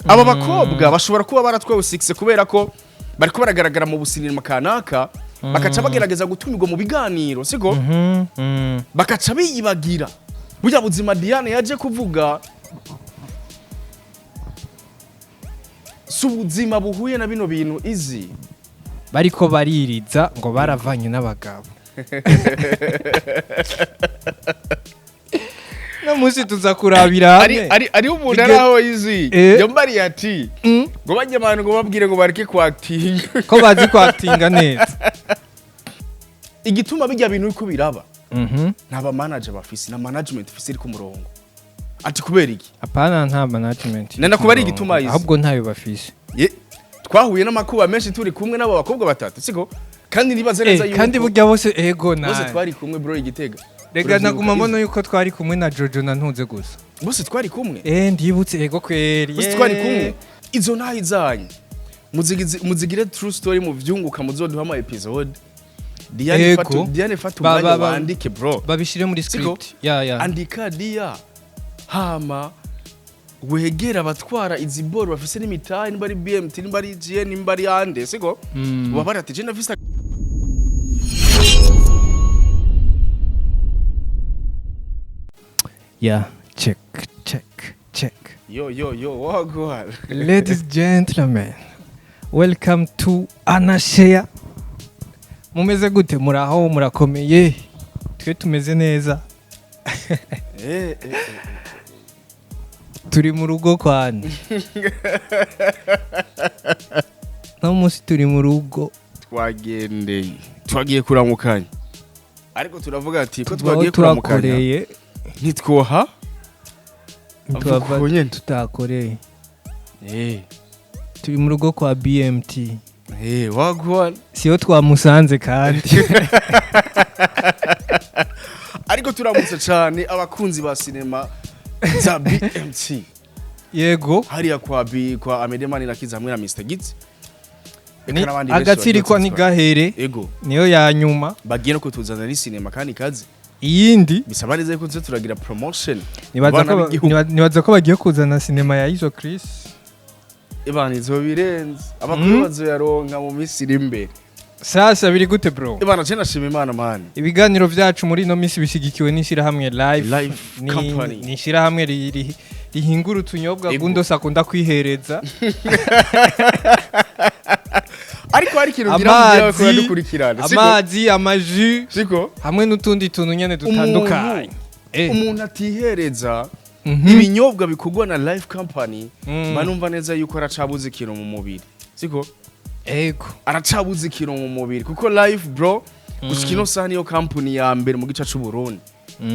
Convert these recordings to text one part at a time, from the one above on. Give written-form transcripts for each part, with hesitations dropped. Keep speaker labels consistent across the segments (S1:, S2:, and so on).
S1: aba bakobwa bashobora kuba baratwawe 6 kubera ko bariko baragaragara mu businema kanaka bakaca bagerageza gutumirwa mu biganiro siko bakaca biyibagira burya buzima Diane yaje kuvuga subuzima buhuye na bino bintu izi
S2: bariko baririza ngo baravanye n'abagabo no musi tuza kurabira
S1: ari umuntu araho izi yombari ati ngo bajye abantu ngo babwire ngo bareke kwactinga
S2: ko bazi kwactinga neza
S1: igituma bijya bintu uko biraba ntaba manager bafisi na management fisi iri ku murongo ati kubera iki
S2: apana nta management
S1: nenda kuba ari igituma izi
S2: ahubwo ntayo bafisi
S1: twahuye n'amakuba menshi turi kumwe n'abo bakobwa batatu siko kandi nibaze neza yuko
S2: kandi burya bose ego na
S1: bose twari kumwe bro igitega
S2: rega naguma mbona yuko twari kumwe na Jojo na ntunze gusa
S1: bose twari kumwe
S2: ndibutse ego kweri
S1: bose twari kumwe izo ntahi zanyu muzigire true story mu vyunguka muzoduha ama episode Diane fatu umwanya wandike bro
S2: babishire muri script
S1: andika dia hama wegera abatwara izi ball bafise n'imitahe nimba ari BMT nimba ari GN nimba ari ande siko ubabara ati je nafise
S2: check
S1: yo wagwa
S2: ladies gentlemen welcome to Anashare mumeze gute muraho murakomeye twe tumeze neza turi mu rugo kwani no musi turi mu rugo
S1: twagiye kuramukanya ariko turavuga ati ko twagiye kuramukanya ntitwoha
S2: tutakoreye turi mu rugo kwa BMT
S1: wagwa
S2: siyo twamusanze kandi
S1: ariko turamutse cyane abakunzi ba sinema za BMT
S2: yego
S1: hariya kwa Amedemani na Kiza hamwe na Mr Gitz
S2: agatsirikwa ni gahere
S1: yego
S2: niyo ya nyuma
S1: bagiye no kutuzana ni sinema kandi kazi
S2: iyindi
S1: bisaba neza ko turagira promotion
S2: nibaza ko bagiye kuzana sinema ya Izo Chris
S1: ibana izo birenze abakuru bazoyaronka mu minsi iri imbere
S2: sasa biri gute bro
S1: ibana je nashima Imana man
S2: ibiganiro vyacu muri no minsi bishigikiwe n'ishira hamwe live
S1: company
S2: n'ishira hamwe rihingura utunyobwa gundo sakunda kwihereza
S1: ariko hari kintu ngira ko yadukurikirana
S2: amazi amaji
S1: siko
S2: hamwe n'utundi tuntu nyene dutandukanye
S1: umuntu atihereza ibinyobwa bikugwa na live company manumva neza yuko aracabuze ikintu mu mubiri siko
S2: ego
S1: aracabuze ikintu mu mubiri kuko live bro gushikino sahani yo company ya mbere mu gica c'u Burundi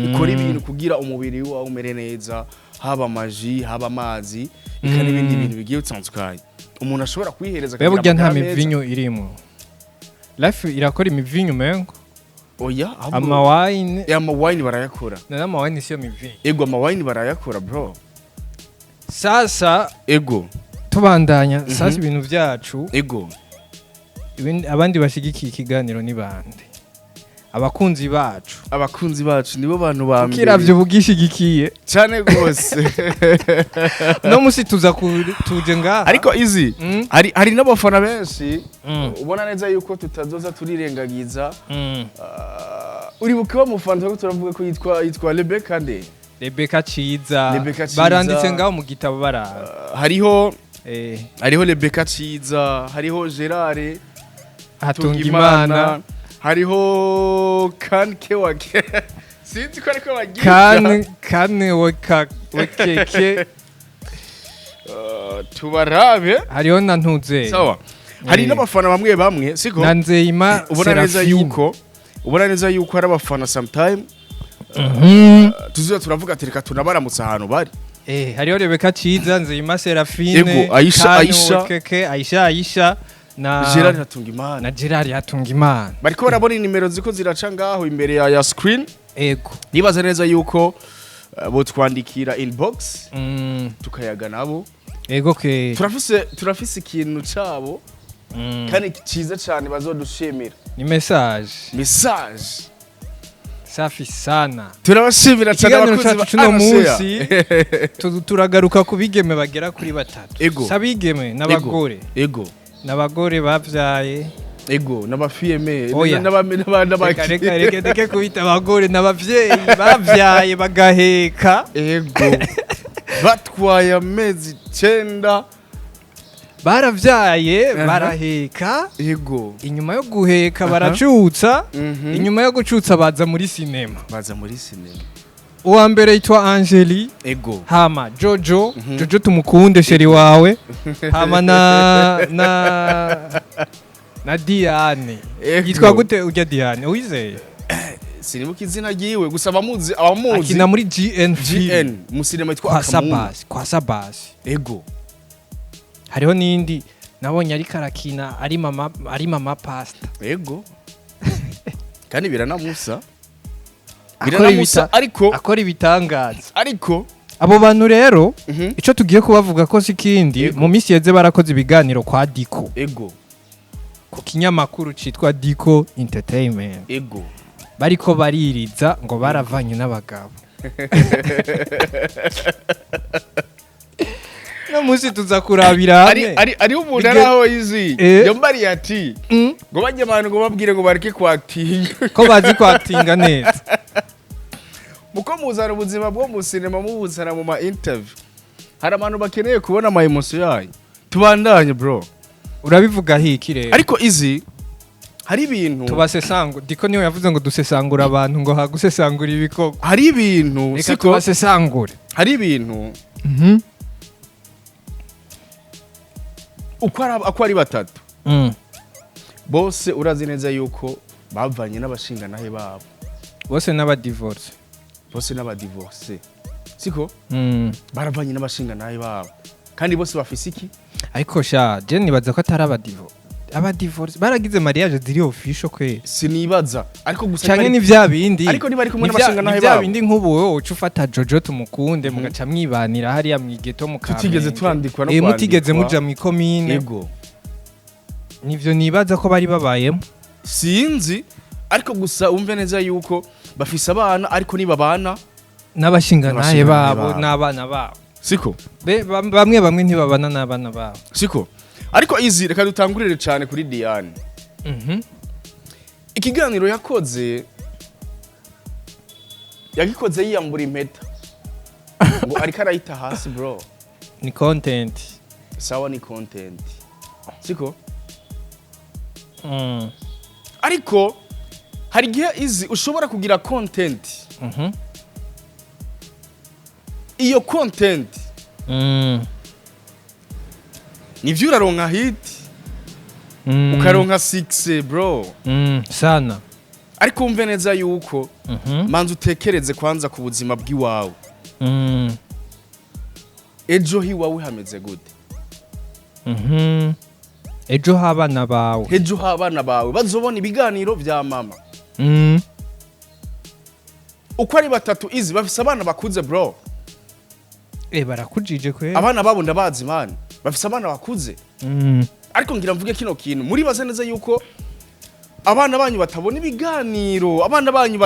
S1: ikora ibintu kugira umubiri wawe umere neza haba amaji haba amazi ikana ibindi bintu bigiye utandukanye umuntu ashobora kwihereza
S2: kugira burya nta mivinyo irimo live irakora imivinyo mengo
S1: oya
S2: amawine
S1: barayakora
S2: na amawine siyo mivinyo
S1: ego amawine barayakora bro
S2: sasa
S1: ego
S2: tubandanya sasa ibintu vyacu
S1: ego
S2: abandi bashigikiye ikiganiro ni bande abakunzi bacu
S1: nibo bantu ba mbere
S2: kiravyo bugishigikiye
S1: cyane gose
S2: no musi tuza tuje ngaha
S1: ariko izi hari n'abafana benshi ubona neza yuko tutazoza turirengagiza uri bukiba mu fanta ko turavuga ko yitwa
S2: Rebecca Ciza baranditse ngaho mu gitabo barara
S1: hariho Rebecca Ciza hariho Gerard
S2: Hatungimana
S1: hariho kanke wake sinzi ko ariko bagira
S2: kane wakeke
S1: tubarabe
S2: hariho na ntuze
S1: sawa hari n'abafana bamwe siko
S2: nanzeyima
S1: ubona neza yuko ari abafana sometime tuzuya turavuga ati reka tunabaramutsa ahantu bari
S2: hariho Rebecca Ciza Nzeyima Serafine
S1: ego
S2: Aisha na Gerard Hatungimana
S1: bariko barabona nimero ziko ziraca ngaho imbere ya screen
S2: ego
S1: nibaza neza yuko bo twandikira inbox tukayaga nabo
S2: ego ke
S1: turafise ikintu cabo kandi ciza cyane bazodushimira
S2: ni message Safi sana.
S1: Turabashimira cyane abakozi ba
S2: cuno munsi. Turagaruka kubigeme bagera kuri batatu. Sabigeme n'abagore.
S1: Ego.
S2: N'abagore bavyaye.
S1: Ego n'abafiyeme
S2: reka kubita abagore n'abavyeyi bavyaye bagaheka.
S1: Ego. Batwaye amezi 9
S2: baravyaye baraheka.
S1: Ego.
S2: Inyuma yo guheka baracutsa. Inyuma yo gucutsa baza muri sinema. Uwa mbere yitwa ANGELY.
S1: Ego.
S2: Hama JOJO. JOJO tumukunde sheri wawe. Hama na Diane. Yitwa gute ujya Diane wizeye?
S1: Sinibuka izina giwe gusa abamuzi
S2: akina muri GN
S1: mu sinema yitwa Asabe.
S2: Kwa Sabasi.
S1: Ego.
S2: Hariho nindi nabonye ari karakina ari mama pasta.
S1: Ego. Kandi biranamusa.
S2: Ariko akora ibitangaza.
S1: Ariko
S2: abo bantu rero ico tugiye kubavuga ko sikindi mu misi yeze barakoze ibiganiro kwa Diko.
S1: Ego.
S2: Ku kinyamakuru citwa Diko Entertainment.
S1: Ego.
S2: Bariko baririza ngo baravanye n'abagabo. No musi tuza kurabira hamwe.
S1: Ari umuntu araho yizi. Yombari ati ngo bajye abantu ngo babwire ngo bareke kwactinga.
S2: Ko bazi kwactinga neza.
S1: Muko muzana ubuzima bwo mu sinema mubuzana mu ma interview. Hari abantu bakeneye kubona ama emotion yayo. Tubandanye bro.
S2: Urabivuga hiki rero.
S1: Ariko izi hari ibintu
S2: tubasesangu Diko niyo yavuze ngo dusesangura abantu ngo hagusesangura ibikoko.
S1: Hari ibintu
S2: siko tubasesangure.
S1: Hari ibintu uko ari batatu bose urazi neza yuko bavanye n'abashinganahe babo
S2: bose n'abadivorce
S1: siko baravanye n'abashinganahe babo kandi bose bafise iki
S2: ariko sha je nibaza ko atari abadivorce baragize mariage ziri official kwe
S1: sinibaza ariko gusa
S2: cyane ni vya bindi
S1: ariko niba ari kumwe n'abashinganahe babo
S2: vya bindi nk'ubu wowe uca ufata JOJO tumukunde mugaca mwibanira hariya mwigeto mukamenge
S1: tutigeze twandikwa no kwandikwa
S2: mutigeze muja mu komine.
S1: Yego.
S2: Nivyo nibaza ko bari babayemo
S1: sinzi ariko gusa umve neza yuko bafise abana ariko niba bana
S2: n'abashinganahe babo n'abana babo
S1: siko
S2: bamwe ntibabana n'abana babo
S1: siko ariko izi reka dutangurire cyane kuri Diane. Ikiganiro yagikoze yiyambura impeta ngo ariko arayita hasi bro.
S2: Ni content
S1: sawa, ni content siko ariko hari gihe izi ushobora kugira content iyo content nivyo uraronka hit ukaronka 6 bro
S2: sana
S1: ariko umve neza yuko manzi utekereze kwanza ku buzima bw'iwawe ejo hiwawe hameze gute
S2: ejo habana bawe bazobona ibiganiro vya mama uko ari batatu izi bafise abana bakuze bro barakujije kwe
S1: abana babo ndabazi man bafise abana bakuze ariko ngira mvuge kino kintu muri baze neza yuko abana banyu batabona ibiganiro abana banyu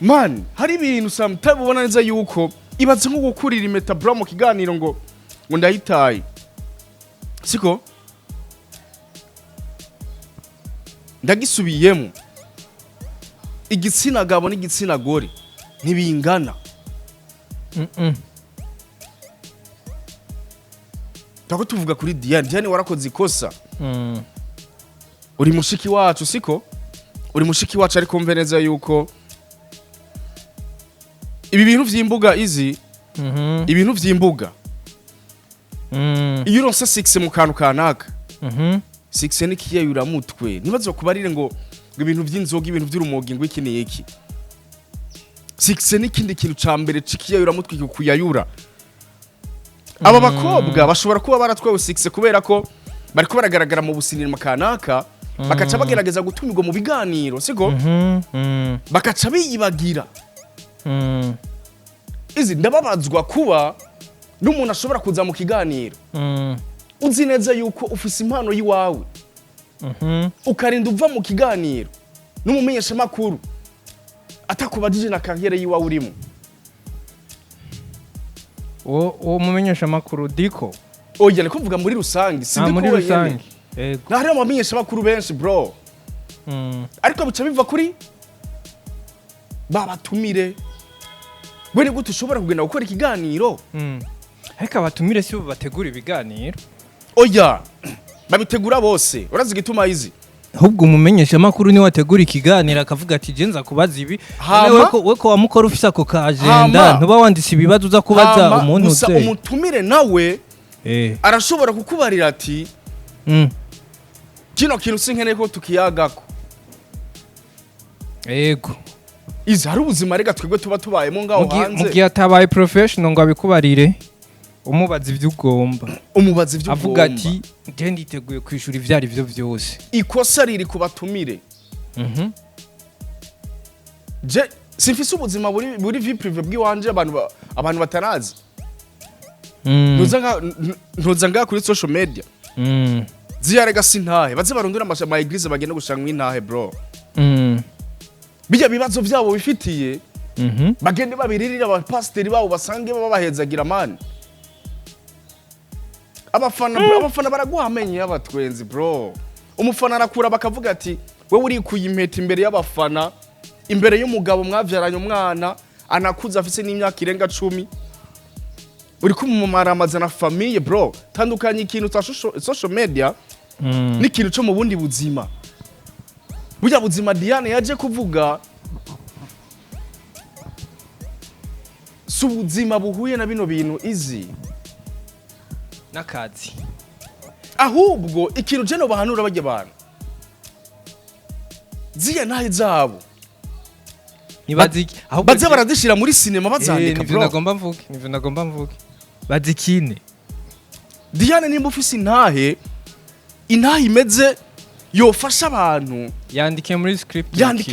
S1: man hari ibintu sometimes ubona neza yuko ibaze nko gukurira impeta bro mu kiganiro ngo ndahitaye siko ndagisubiyemo igitsina gabo n'igitsina gore ntibingana Tako tuvuga kuri Diane warakoze ikosa uri mushiki wacu siko uri mushiki wacu ariko mve neza yuko ibi bintu vy'imbuga izi ibintu vy'imbuga iyo uronse 6 mu kantu kanaka 6 ni kiyayura mutwe nibazo kubarire ngo ibintu vy'inzoga ibintu vy'urumogi ngo iki ni iki 6 ni kindi kintu ca mbere cikiyayura mutwe kuyayura aba bakobwa bashobora kuba baratwawe 6 kubera ko bariko baragaragara mu businirima kanaka bakaca bagerageza gutumirwa mu biganiro siko bakaca biyibagira izi ndababazwa kuba n'umuntu ashobora kuza mu kiganiro uzi neza yuko ufise impano yiwawe ukarinda uva mu kiganiro n'umumenyesha makuru atakubajije na carrière yiwa urimo
S2: uwo mumenyesha makuru Diko
S1: oya niko mvuga muri rusangi sindi
S2: muri rusangi
S1: yego nari abamenyesha makuru benshi bro ariko bica biva kuri babatumire we ni gute ushobora kugenda gukora ikiganiro
S2: ariko abatumire si bo bategura ibiganiro
S1: oya babitegura bose urazi gituma izi
S2: ahubwo umumenyesha makuru ni wategura ikiganiro akavuga ati je nza kubaza ibi we ko wamukora ufise ako ka agenda ntuba wanditse ibibazo uza kubaza umuntu
S1: uze umutumire nawe arashobora kukubarira ati kino kintu sinkeneye ko tukiyagako
S2: yego
S1: izi hari ubuzima rega twebwe tuba tubayemo ngaho hanze
S2: mugiye atabaye professional ngo abikubarire umubaza ivyo ugomba
S1: avuga
S2: ati je nditeguye kwishura ivyari byo byose
S1: ikosa riri kubatumire je simfise ubuzima buri vie privé bw'iwanje abantu batanazi ntuza nga kuri social media ziyarega sintahe baze barundura ama eglise bagenda gushanga intahe bro bijya bibazo byabo bifitiye bagende babiririra abapasteri babo basange babahezagira mani abafana baraguhamenye y'abatwenzi bro umufana arakura bakavuga ati wewe uri kuyimpeta imbere y'abafana imbere y'umugabo mwavyaranye umwana anakuza afise n'imyaka irenga 10 uri kumumaraamaza na famille bro tandukanye ikintu ta social media n'ikintu cyo mu bundi buzima burya buzima Diane yaje kuvuga subuzima buhuye na bino bintu izi
S2: nakazi
S1: ahubwo ikintu je no bahanura bajye abantu ziya nahe zabo
S2: nibaziki
S1: ahubwo baze baradishira muri cinema bazandika bro
S2: nivyo nagomba mvuge bazikine
S1: Diane nimba ufise intahe imeze yofasha abantu
S2: yandike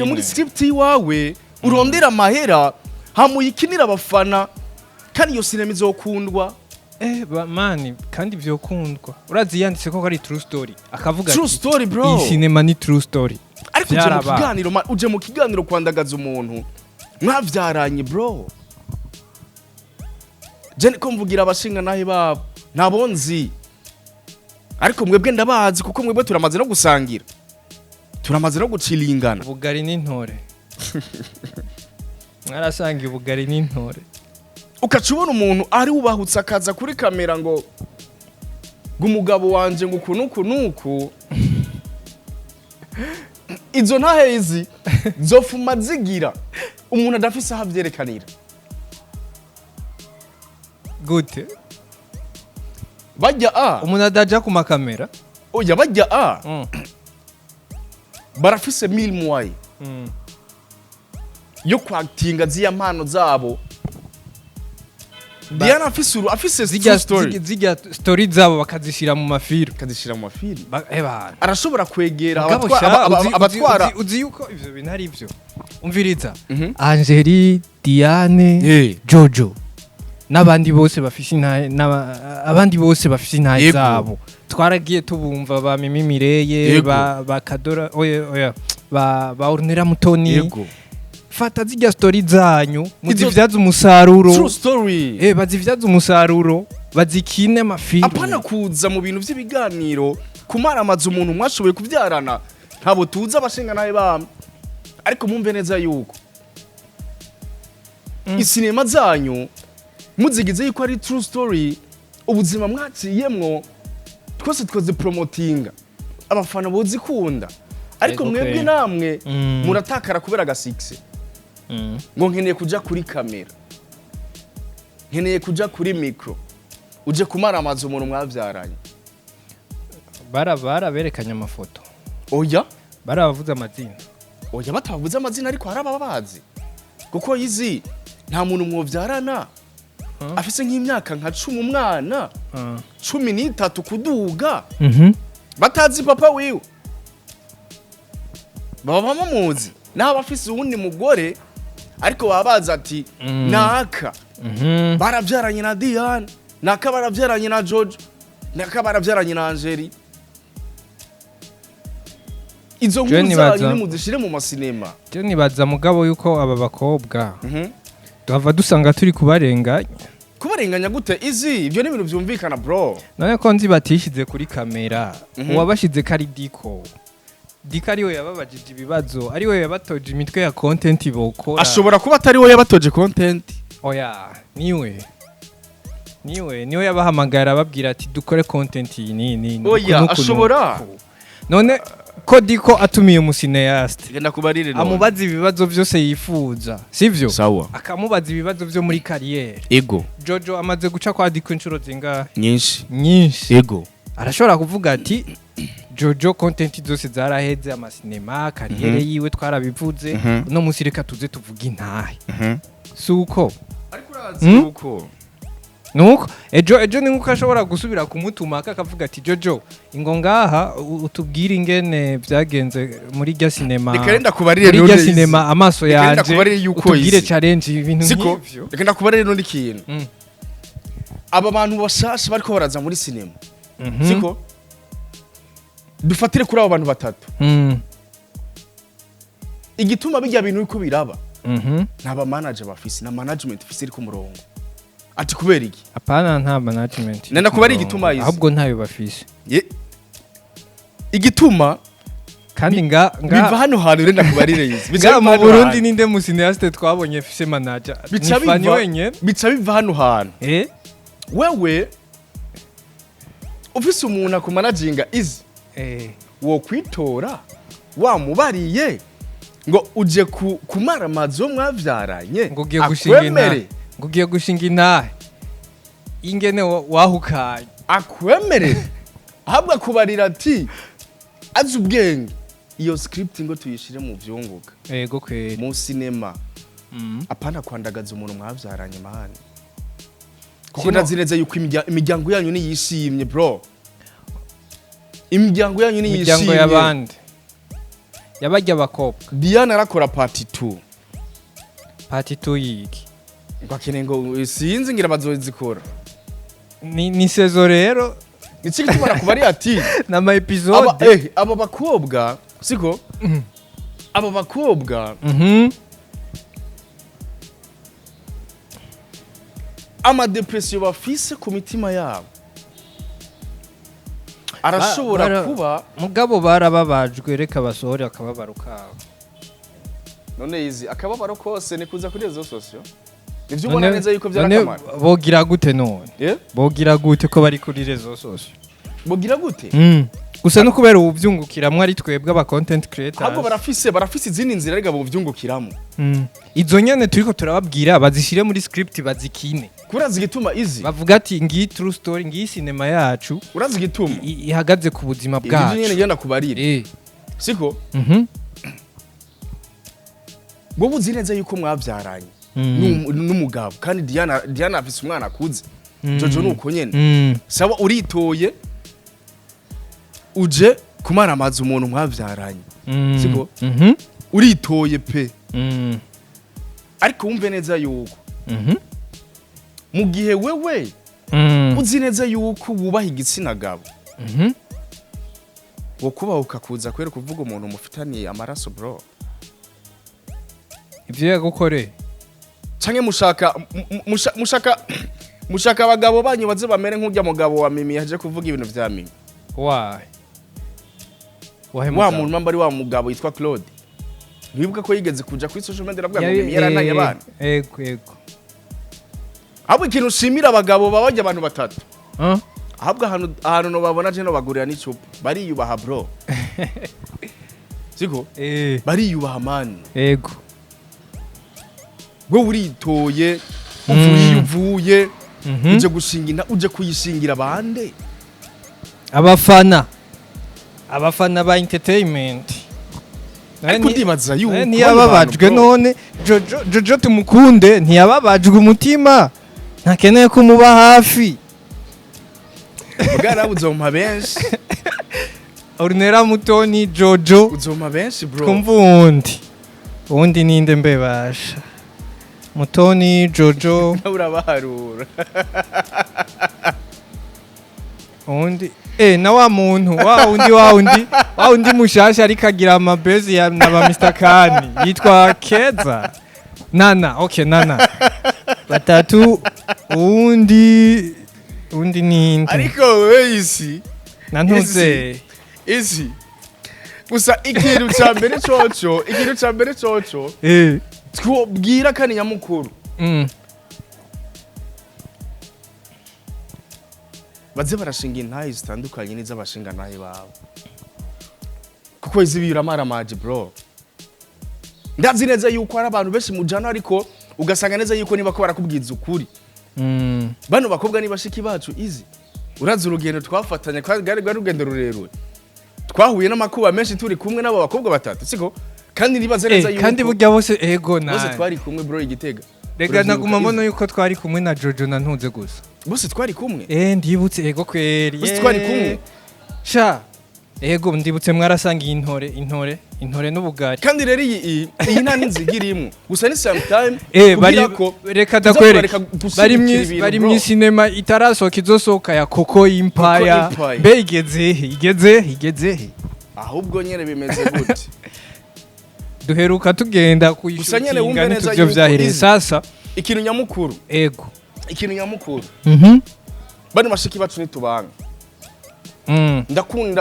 S2: muri script iwawe urondera amahera hamuyikinira abafana kandi iyo cinema izokundwa mani kandi vyokundwa urazi yanditse ko ari true story akavuga
S1: true story bro
S2: iyi cinema ni true story
S1: ariko uje mu kiganiro kwandagaza umuntu mwavyaranye bro je niko mvugira abashinga nahe babo ntabonzi ariko mwebwe ndabazi kuko mwebwe turamaze no gusangira turamaze no gucilingana
S2: ubugari n'intore mwarasangiye ubugari n'intore
S1: ukacubona umuntu ari ubahutse akaza kuri kamera ngo umugabo wanje ngo kunuku izo ntahe izi zofuma zigira umuntu adafise aho avyerekanira
S2: gute
S1: bajya
S2: umuntu adaja ku makamera
S1: oya bajya barafise 1000 moyens yo kwactinga ziya mpano zabo Diana afise
S2: zijya story zabo bakazishira mu mafiro
S1: arashobora kwegera abatwara
S2: uzi yuko ivyo bintu ari ivyo umviriza Angely Diane Jojo n'abandi bose bafise intahe zabo twaragiye tubumva ba Mimi Mireye ba Kadora oya ba Ornera Mutoni fata zijya story zanyu muzivyaza umusaruro
S1: true story
S2: bazivyaza umusaruro bazikine amafilme
S1: apana kuza mu bintu by'ibiganiro kumara amazu umuntu mwashoboye kuvyarana ntabo tuza abashinga naye bamwe ariko mumve neza yuko isinema zanyu muzigize yuko ari true story ubuzima mwaciyemwo twese twoze promotinga abafana bozikunda ariko mwebwe namwe muratakara kubera gasikse ngo nkeneye kuja kuri kamera nkeneye kuja kuri micro uje kumara amazi umuntu mwavyaranye
S2: berekanye amafoto
S1: oya
S2: barabavuze amazina
S1: oya batabavuze amazina ariko harababazi kuko yizi nta muntu mwovyarana afise nk'imyaka nka 10 umwana 13 kuduga batazi papa wiwe baba bamuzi naho afise uwundi mugore ariko babaza ati naka baravyaranye na Diane naka baravyaranye na JOJO naka baravyaranye na Angely izo nkuru zanyu nimuzishire mu masinema.
S2: Je nibaza mugabo yuko aba bakobwa tuhava dusanga turi kubarenganya
S1: gute izi ivyo ni ibintu vyumvikana bro.
S2: None ko nzi batishize kuri kamera uwabashize kari Dika ariwe yababajije ibibazo ariwe yabatoje imitwe ya content bokora.
S1: Ashobora kuba atari we yabatoje content.
S2: Oya niwe yabahamagara babwira ati dukore content ni.
S1: Oya ashobora.
S2: None ko Diko atumiye umusineaste
S1: genda kubarire none
S2: amubaza ibibazo byose yifuza sivyo
S1: sawa
S2: akamubaza ibibazo byo muri carrière
S1: ego
S2: Jojo amaze guca kwa Diko inshuro zingahe
S1: nyinshi ego
S2: arashobora kuvuga ati Jojo content zose zaraheze amasinema carrière yiwe twarabivuze no musireka tuze tuvuga intahe suko
S1: ariko urazi uko
S2: nuko ejo ni nkuko ashobora gusubira kumutuma akavuga ati Jojo ingo ngaha utubwire ingene byagenze muri rya sinema
S1: muri
S2: rya sinema amaso yanje utubwire challenge ibintu nk'ivyo
S1: reka ndakubarire no ikintu aba bantu bashasha bariko baraza muri sinema siko dufatire kuri abo bantu batatu igituma bijya bintu uko biraba ntaba manager bafise na management ifise iri ku murongo ati kubera iki
S2: apana nta management
S1: nenda kubari igituma yize
S2: ahubwo ntayo bafise
S1: igituma
S2: kandi
S1: biva hano hantu renda kubarire yize
S2: bica mu Burundi ninde musineaste twabonye fise manager
S1: bifani wenye bica biva hano hantu wewe ufise umuntu akumanaginga izi wo kwitora wamubariye ngo uje kumara amazi yo mwavyaranye
S2: ngo ugiye gushinga intahe ingene wahukaye
S1: akwemere ahabwa kubarira ati azi ubwenge iyo script ngo tuyishire mu vyunguka
S2: yego kweri
S1: mu cinema apana kwandagaza umuntu mwavyaranye mahani kuko ndazineze yuko imiryango yanyu ni yishimye bro imiryango yanyu ni yishimye
S2: imiryango y'abandi yabajya bakobwa
S1: Diana arakora part
S2: 2 yiki
S1: ngakene ngo sinzi ngira bazozikora
S2: ni sezo rero
S1: iki gituma kubari ati
S2: na ma episode
S1: aba bakobwa siko aba bakobwa ama depression bafise ku mitima yabo arashobora kuba
S2: mugabo barababajwe reka basohore akababaro kabo
S1: none izi akababaro kose ni kuza kuri rezo sosio nivyo ubona neza yuko byarakamara
S2: bogira gute none bogira gute ko bari kuri rezo sosio
S1: bogira gute
S2: gusa no kubera ubuvyungukiramwe ari twebwe aba content creators
S1: ahubwo barafise izindi nzira rega buvyungukiramo
S2: izo nyene turiko turababwira bazishire muri script bazikine
S1: kurazi gituma izi
S2: bavuga ati ngi true story ngi cinema yacu
S1: urazi gituma
S2: ihagaze ku buzima bwacu
S1: ibyo nyene ngenda kubarira siko ngo buzi neza yuko mwavyaranye n'umugabo kandi Diana afise umwana akuze Jojo nuko nyene sawa uritoye uje kumara amazi umuntu mwavyaranye siko uritoye pe ariko wumve neza yuko mu gihe wewe uzi neza yuko wubaha igitsina gabo wo kubaho ukakuza kwera kuvuga umuntu mufitaniye amaraso bro
S2: ivyo yagukore
S1: canke mushaka abagabo banyu baze bamere nk'urya mugabo wa Mimi yaje kuvuga ibintu vya Mimi wa muntu mamba ari wa mugabo yitwa Claude ntibibuka ko yigeze kuja kuri social media avuga ngo Mimi yaranaye abana
S2: yego
S1: ahubwo ikintu ushimira abagabo babajya abantu batatu ahubwo ahantu no babona je no bagurira n'icupa bariyubaha bro siko bariyubaha man
S2: yego
S1: ngo uritoye uvuye uje gushingira uje kuyishingira bande
S2: abafana ba entertainment
S1: ariko ndibaza yuko
S2: ntiyababajwe none Jojo tumukunde ntiyababajwe umutima ntakeneye kumuba hafi
S1: bwara uzompa benshi
S2: Ornera Mutoni Jojo
S1: uzompa benshi bro
S2: kumva undi ninde mbebasha Mutoni Jojo
S1: urabaharura
S2: undi na wa muntu wa undi wa undi mushasha ariko agira amabezi ya naba Mr Kani yitwa Keza Nana okay Nana batatu undi ni
S1: ariko wewe isi
S2: nantuze
S1: isi gusa ikintu ca mbere coco twobwira kandi nyamukuru baze barashinga intayi zitandukanye n'iz'abashinga ntayi babo kuko izi biramaramaje bro ndazi neza yuko ari abantu benshi mujana ariko ugasanga neza yuko niba ko barakubwiza ukuri bano bakobwa ni bashiki bacu izi uraza urugendo twafatanya rwari rugendo rurerure twahuye n'amakuba menshi turi kumwe n'abo bakobwa batatu siko kandi nibaze neza yuko
S2: kandi burya bose ego na
S1: bose twari kumwe bro igitega
S2: rega naguma mbona yuko twari kumwe na Jojo na ntunze gusa
S1: bose twari kumwe
S2: ndibutse ego kweri
S1: bose twari kumwe
S2: sha ego ndibutse mwarasangiye intore n'ubugari
S1: kandi rero iyi nta n'inzigirimo gusa ni sometime
S2: reka dakwereka bari mu cinema itarasohoka izosohoka ya Coco Empire be igeze
S1: ahubwo nyene bimeze gute
S2: duheruka tugenda kuyishutinga n'ivyo vyahereye sasa
S1: ikintu nyamukuru bari mashiki bacu nitubanga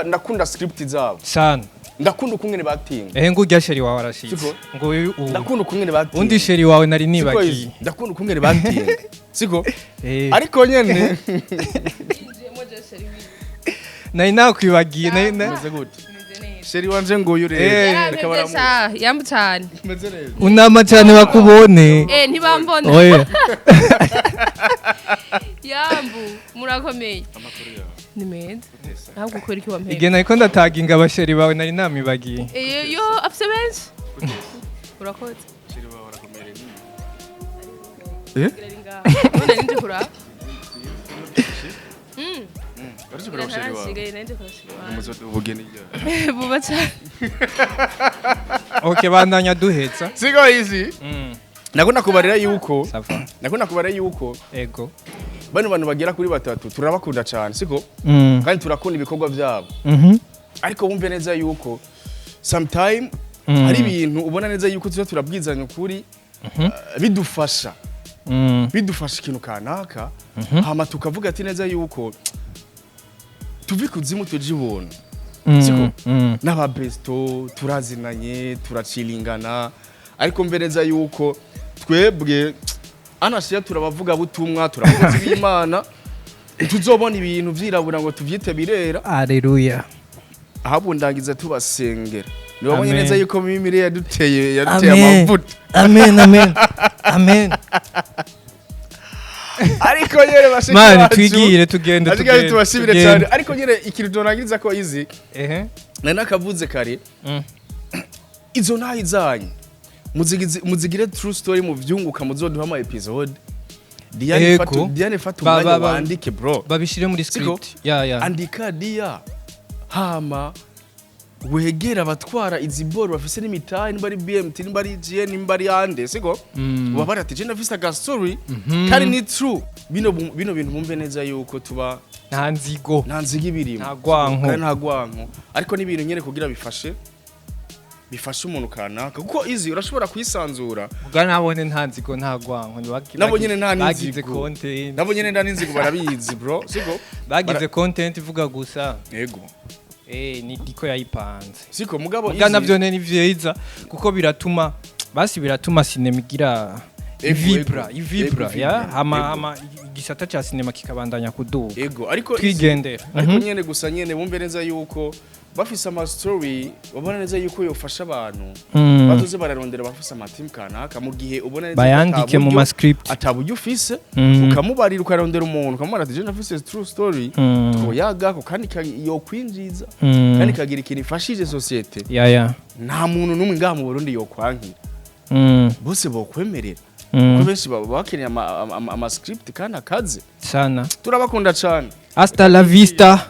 S1: ndakunda script zabo
S2: sana
S1: ndakunda ukungene batinga
S2: ngo urya sheri wawe arashitse ngo
S1: ndakunda ukungene batinga
S2: undi sheri wawe nari nibagiye
S1: ndakunda ukungene batinga siko ariko nyene
S2: nari nakwibagiye
S1: meze gute sheri wanje ngo uyu rero
S3: reka baramu yamutane
S2: unama cyane bakubone
S3: ntibambone
S2: oya
S3: yambu murakomeye amakuru yawe ni meza ntabwo ukora iki wampera
S2: igena iko ndataginga abasheri bawe nari namibagiye
S3: yo afise benshi urakoze
S1: sheri bawe urakomeye
S3: none ninde kura
S1: Barije kura sheri wawe ubugeni
S3: buba cyane
S2: okay bandanya duhetsa
S1: sigo easy nakunda kubarira yuko
S2: ego
S1: bano bantu bagera kuri batatu turabakunda cyane siko kandi turakunda ibikorwa byabo ariko wumve neza yuko sometime hari ibintu ubona neza yuko tuza turabwizanya ukuri bidufasha ikintu kanaka hama tukavuga ati neza yuko tuvikuzimu tujibona siko n'aba besto turazinanye turacilingana ariko mve neza yuko twebwe anashiya turabavuga butumwa turakoze b'Imana tuzobona ibintu vyirabura ngo tuvyite birera
S2: haleluya
S1: ahabundangiza tubasengera nibabonye neza yuko mimire yaduteye amavuta
S2: amen
S1: ariko nyere bashiki
S2: mani twigire tugende
S1: tubashibire cyane ariko nyere ikintu donagiriza ko izi nari nakavuze kare izo ntayi zanyu muzigire true story mu vyunguka muzoduha ama episode Diane fatu umwanya wandike bro
S2: babishire muri script
S1: andika dia hama wegera abatwara izi boro bafise n'imitayi niba ari BMT niba ari GN niba ari ande siko ubabara ati je ndafise aga story kandi ni true bino bintu mumve neza yuko tuba
S2: nta nzigo
S1: ibirimo nta gwanko ariko n'ibintu nyene kugira bifasha umuntu kanaka kuko izi urashobora kwisanzura
S2: ubwa nabone nta nzigo nta gwanko
S1: nabo nyene nta
S2: bagize content
S1: nabo nyene nda n'inzigo barabizi bro siko
S2: bagize content ivuga gusa
S1: yego
S2: ni diko yayipanze
S1: siko mugabo
S2: izi navyo ni vyiza kuko biratuma sinema igira ivibra ya hama igisata cha sinema kikabandanya kuduga
S1: yego ariko
S2: twigendera
S1: ariko nyene gusa nyene bumve neza yuko bafise ama story babona neza yuko yofasha abantu batuze bararondera bafise ama team kanaka mu gihe ubona neza
S2: bayandike mu script
S1: ataburyo ufise ukamubarira ukarondera umuntu ukamubara ati je nafise true story twoyagako kandi yo kwinjiza kandi kagira ikintu ifashije societe nta muntu numwe ngaha mu Burundi yo kwankira bose bokwemerera ko benshi bakeneye ama script kandi akaze
S2: sana
S1: turabakunda cyane
S2: hasta la vista